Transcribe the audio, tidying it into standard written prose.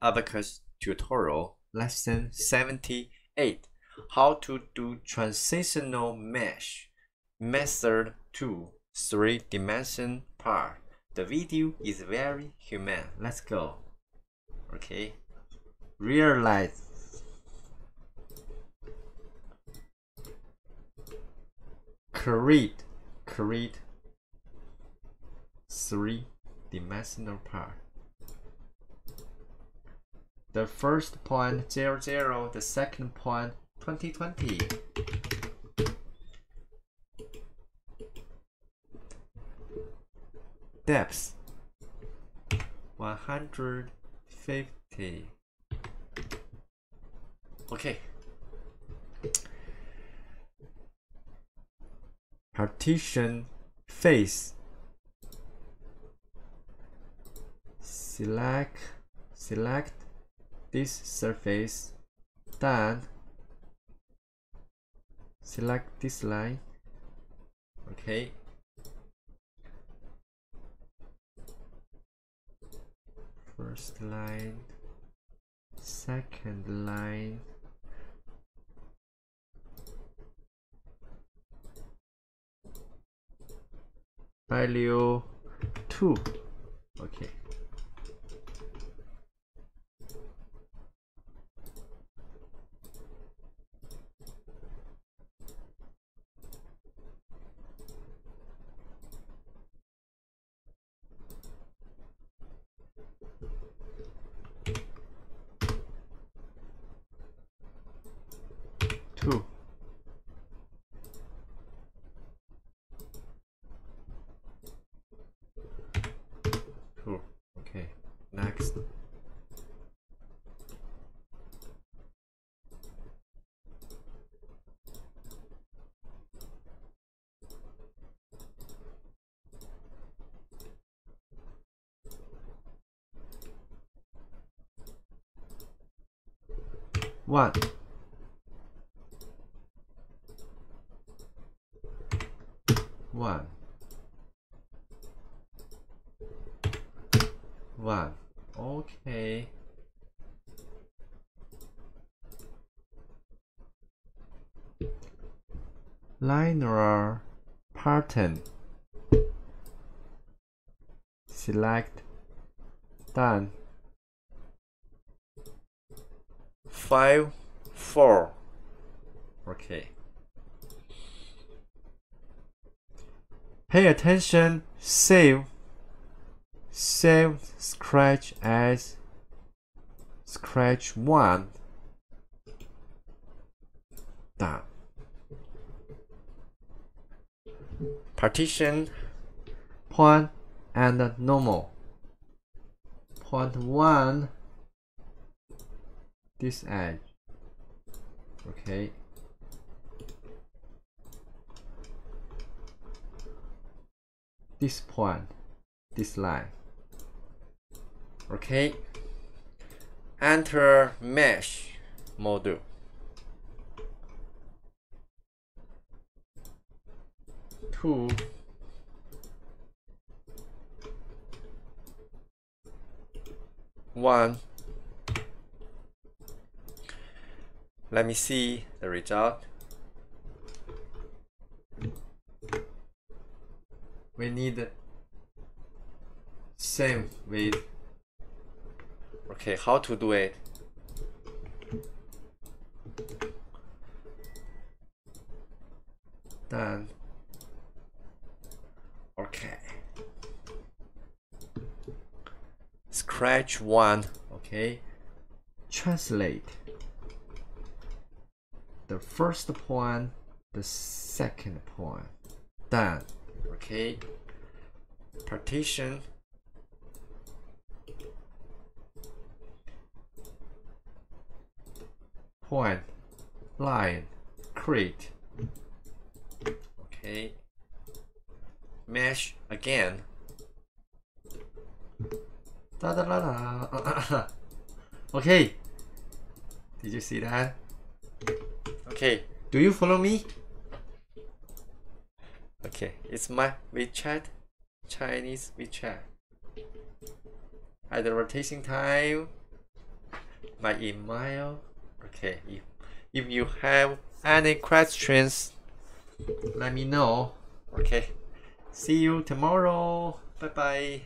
Abacus tutorial lesson 78. How to do transitional mesh. Method 2. 3-dimension part. The video is very humane. Let's go. Okay. Realize. Create 3-dimensional part. The first point 00, the second point 2020. Depth 150. Okay. Partition face. Select this surface, then select this line. Okay. First line, second line, value 2. Okay. Two. Okay. Next. One. Okay. Linear pattern. Select. Done. 5, 4. Okay. Pay attention. Save scratch as scratch 1. Done. Partition point and normal. Point 1, this edge. Okay. This point, this line. Okay. Enter mesh module. Two. One. Let me see the result. We need same with. Okay, how to do it? Done. Okay. Scratch 1. Okay. Translate. The first point, the second point. Done. Okay. Partition. Point, line, create. Okay. Mesh again. Da da da da. Okay. Did you see that? Okay. Do you follow me? Okay. It's my WeChat, Chinese WeChat. At the rotation time my email. Okay, if you have any questions, let me know. Okay, see you tomorrow. Bye bye.